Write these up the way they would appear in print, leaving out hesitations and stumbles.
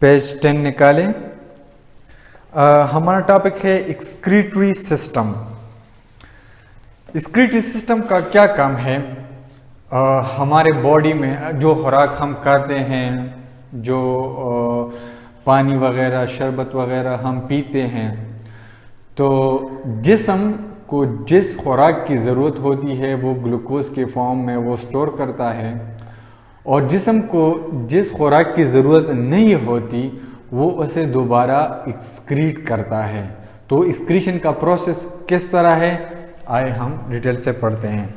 Page 10 निकालें। हमारा topic है एक्सक्रीटरी सिस्टम। एक्सक्रीटरी सिस्टम का क्या काम है? हमारे बॉडी में जो खुराक हम खाते हैं, जो पानी वगैरह शरबत वगैरह हम पीते हैं, तो जिस्म को जिस खुराक की ज़रूरत होती है वो ग्लूकोज के फॉर्म में वो स्टोर करता है, और जिस्म को जिस खुराक की ज़रूरत नहीं होती वो उसे दोबारा एक्सक्रीट करता है। तो एक्सक्रीशन का प्रोसेस किस तरह है, आए हम डिटेल से पढ़ते हैं।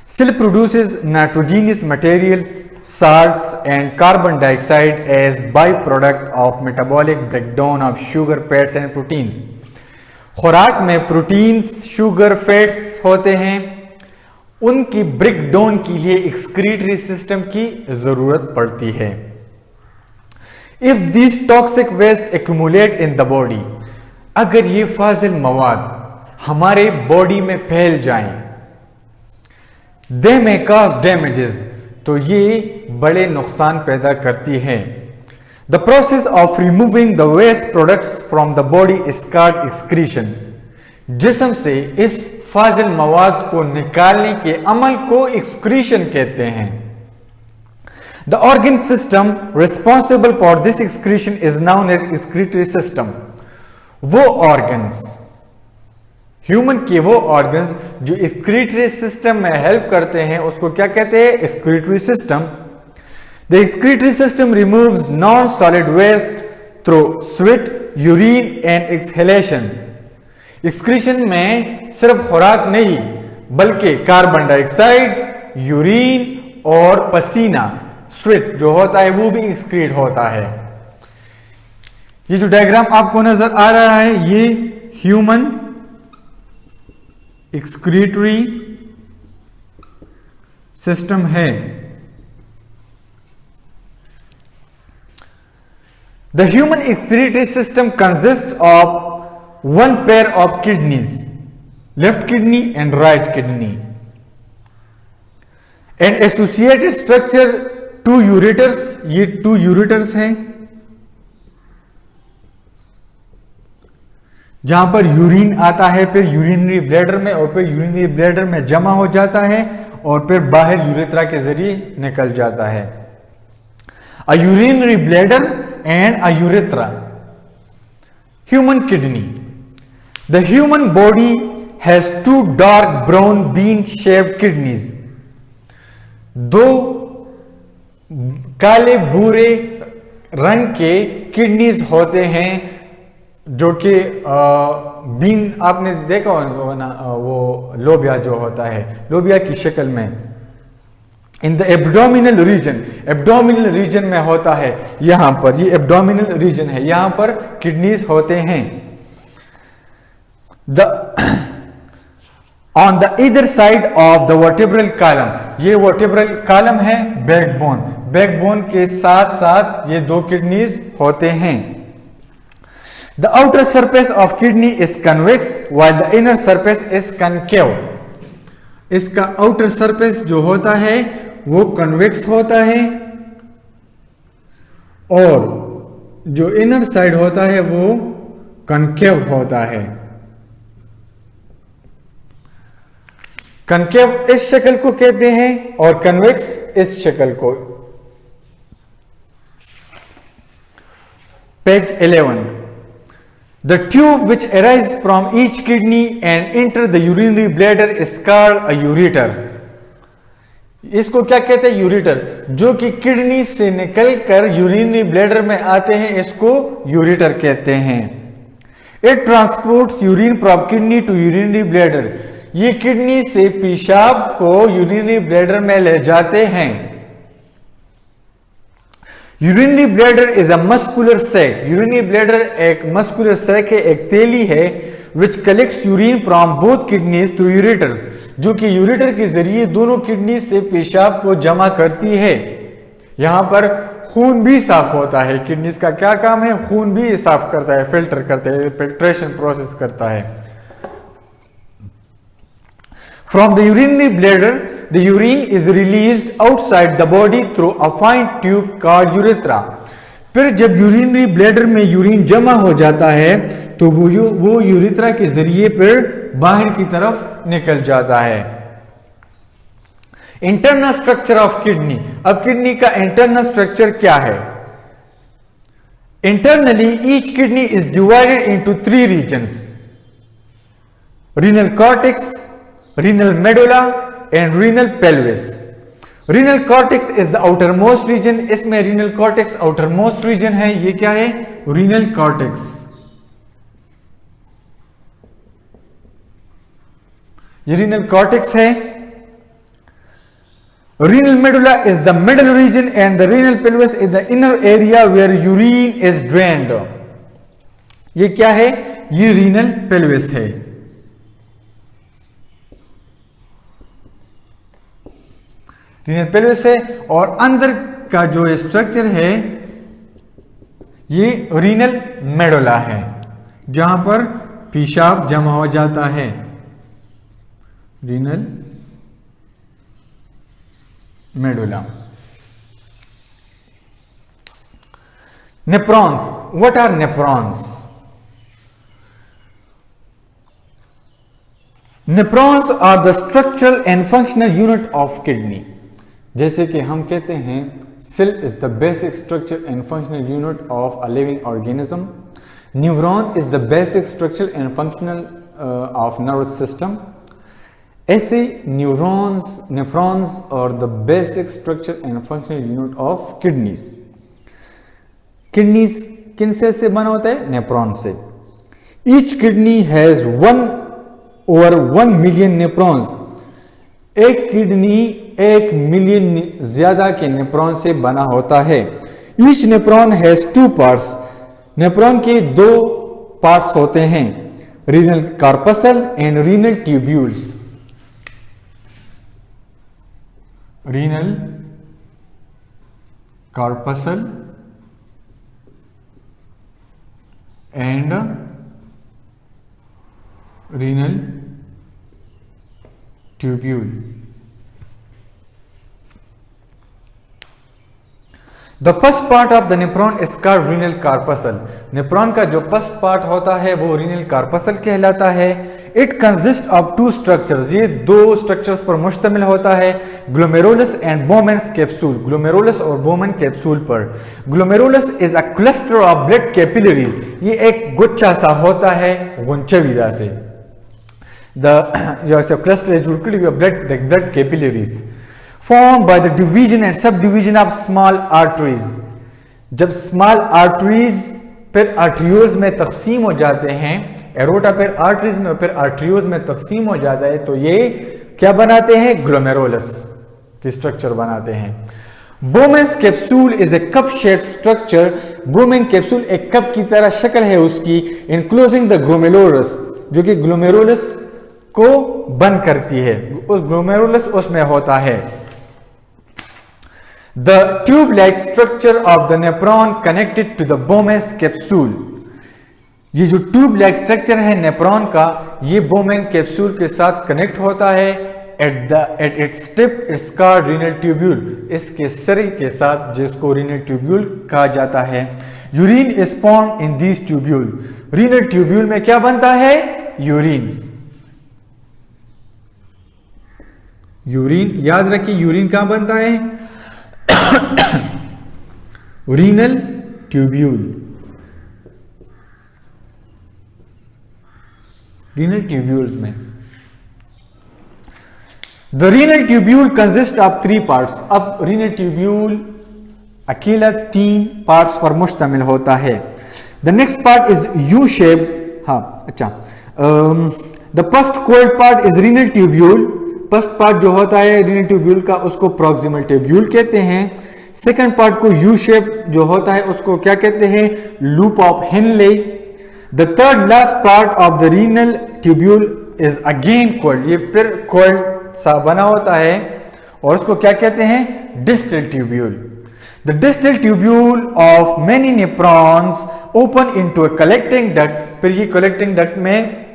Cell produces nitrogenous materials, salts and carbon dioxide as byproduct of metabolic breakdown of sugar, fats and proteins। खुराक में प्रोटीन्स, शुगर, फैट्स होते हैं, उनकी ब्रेकडाउन के लिए एक्सक्रीटरी सिस्टम की जरूरत पड़ती है। If this toxic waste accumulate in the body, अगर ये फाजिल मवाद हमारे बॉडी में फैल जाएं, दे में कॉज डैमेजेस, तो ये बड़े नुकसान पैदा करती है। The process of removing the waste products from the body is called excretion. जिस्म से इस फाजिल मवाद को निकालने के अमल को एक्सक्रीशन कहते हैं। The organ system responsible for this excretion is known as excretory system. वो ऑर्गन्स, ह्यूमन के वो ऑर्गन्स जो एक्सक्रीटरी सिस्टम में हेल्प करते हैं, उसको क्या कहते हैं? Excretory system. The excretory system removes non solid waste through sweat, urine and exhalation. Excretion में सिर्फ खुराक नहीं बल्कि कार्बन डाइऑक्साइड, यूरिन और पसीना, स्वेट जो होता है वो भी एक्सक्रीट होता है। ये जो डायग्राम आपको नजर आ रहा है ये ह्यूमन एक्सक्रीटरी सिस्टम है। The human excretory system consist of one pair of kidneys, left kidney and right kidney, and associated structure two ureters। ये two ureters हैं जहां पर यूरिन आता है, फिर यूरिनरी ब्लैडर में, और फिर यूरिनरी ब्लैडर में जमा हो जाता है और फिर बाहर यूरेथ्रा के जरिए निकल जाता है। A urinary bladder and a urethra. Human kidney. The human body has two dark brown bean-shaped kidneys। दो काले भूरे रंग के किडनीज होते हैं जो कि बीन, आपने देखा होगा ना, वो लोबिया जो होता है, लोबिया की शक्ल में। In the abdominal region, abdominal region में होता है, यहां पर ये एब्डोमिनल रीजन है, यहां पर किडनीज होते हैं। On the either side of the vertebral column, ये वर्टेब्रल कॉलम है, बैकबोन, बैकबोन के साथ साथ ये दो किडनीज होते हैं। The outer surface of kidney is convex while the inner surface is concave। इसका आउटर सरफेस जो होता है वो कन्वेक्स होता है और जो इनर साइड होता है वो कनकेव होता है। कनकेव इस शक्ल को कहते हैं और कन्वेक्स इस शक्ल को। Page 11। The tube which arise from each kidney and enter the urinary bladder is called a ureter. इसको क्या कहते हैं? यूरेटर। जो कि किडनी से निकलकर यूरिनरी ब्लैडर में आते हैं, इसको यूरेटर कहते हैं। It transports urine from kidney to urinary bladder. ये किडनी से पेशाब को यूरिनरी ब्लैडर में ले जाते हैं। Urinary bladder is a muscular sac. Urinary bladder एक मस्कुलर सैक है, एक तेली है, which collects urine from both kidneys through ureters, जो कि यूरेटर के जरिए दोनों किडनी से पेशाब को जमा करती है। यहां पर खून भी साफ होता है। किडनीज का क्या काम है? खून भी साफ करता है, फिल्टर करता है, फिल्ट्रेशन प्रोसेस करता है। From the urinary bladder, the urine is released outside the body through a fine tube called urethra। फिर जब यूरिनरी ब्लैडर में यूरिन जमा हो जाता है तो वो यूरिथ्रा के जरिए फिर बाहर की तरफ निकल जाता है। Internal structure of kidney. अब किडनी का इंटरनल स्ट्रक्चर क्या है? Internally each kidney is divided into 3 regions, renal cortex, renal medulla and renal pelvis. Renal cortex is the outermost region. इसमें renal cortex outermost region है। ये क्या है? Renal cortex. ये renal cortex है। Renal medulla is the middle region and the renal pelvis is the inner area where urine is drained. ये क्या है? ये रीनल पेल्विस है। रीनल पेल्विस है और अंदर का जो स्ट्रक्चर है ये रीनल मेडुला है, जहां पर पेशाब जमा हो जाता है। Renal medulla. Nephrons. What are nephrons? Nephrons are the structural and functional unit of kidney. जैसे कि हम कहते हैं cell is the basic structure and functional unit of a living organism. Neuron is the basic structure and functional of nervous system. ऐसे nephrons और the basic structure and functional unit of kidneys. Kidneys किन cell से बना होता है? Nephron से। Each kidney has 1/1 million nephrons. एक kidney 1 million ज्यादा के नेफ्रॉन से बना होता है। Each nephron has 2 parts. Nephron के 2 पार्ट्स होते हैं, renal corpuscle and renal tubules. Renal corpuscle and renal tubule. The first part of the nephron is called renal corpuscle. Nephron का जो फर्स्ट पार्ट होता है वो रीनल कार्पसल कहलाता है। It consist of 2 structures. ये 2 स्ट्रक्चर्स पर मुश्तमिल होता है, glomerulus and Bowman's capsule. Glomerulus और बोमेन कैप्सूल पर। Glomerulus is a cluster of blood capillaries. ये एक गुच्छा सा होता है गुंचविदा से। The cluster is usually the blood capillaries formed by the division and subdivision of small arteries. जब small arteries फिर arterioles में तकसीम हो जाते हैं, एरोटा फिर arteries में फिर arterioles में तकसीम हो जाता है, तो ये क्या बनाते हैं? ग्लोमेरुलस की स्ट्रक्चर बनाते हैं। Bowman's capsule is a cup shaped structure. Bowman capsule एक कप की तरह शक्ल है उसकी, इनक्लोजिंग द ग्लोमेरुलस, जो कि ग्लोमेरुलस को बंद करती है। उस ग्लोमेरुलस उसमें होता है। The tube like structure of the nephron connected to the Bowman's capsule. ये जो ट्यूब लाइक स्ट्रक्चर है नेफ्रॉन का, ये बोमेन कैप्सूल के साथ कनेक्ट होता है। At its tip it's called renal tubule. इसके सिरे के साथ जिसको रीनल ट्यूब्यूल कहा जाता है। Urine is formed in this tubule. Renal tubule में क्या बनता है? यूरिन। यूरिन याद रखिए, यूरिन कहां बनता है? Renal tubule. रीनल ट्यूब्यूल्स में। The renal tubule consist of 3 parts. अब रीनल ट्यूब्यूल अकेला 3 पार्ट्स पर मुश्तमिल होता है। The next part is U shape. हाँ अच्छा, the first cold part is renal tubule. First part जो होता है रीनल ट्यूब्यूल का उसको प्रॉक्सिमल ट्यूब्यूल कहते हैं। सेकंड पार्ट को यू शेप जो होता है उसको क्या कहते हैं? Loop of Henle. The third last part of the renal tubule is again cold. ये फिर कोल्ड सा बना होता है और उसको क्या कहते हैं? Distal tubule. The distal tubule of many nephrons open into a collecting duct. फिर ये कलेक्टिंग डक्ट में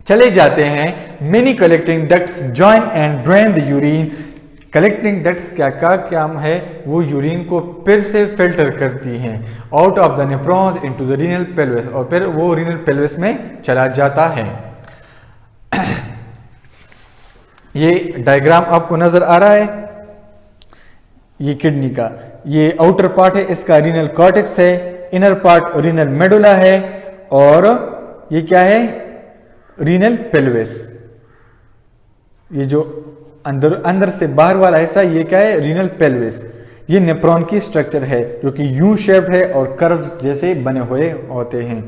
चले जाते हैं। Many collecting ducts join and drain the urine collecting ducts क्या का काम है, वो यूरिन को फिर से फिल्टर करती हैं out of the nephrons into the renal pelvis, और फिर वो रीनल पेल्विस में चला जाता है। ये डायग्राम आपको नजर आ रहा है, ये किडनी का ये आउटर पार्ट है, इसका रीनल कॉर्टेक्स है, इनर पार्ट रीनल मेडुला है, और ये क्या है, रीनल पेल्विस। ये जो अंदर से बाहर वाला हिस्सा, ये क्या है, रीनल पेल्विस। ये नेफ्रॉन की स्ट्रक्चर है जो कि यू शेप्ड है और कर्व्स जैसे बने हुए होते हैं।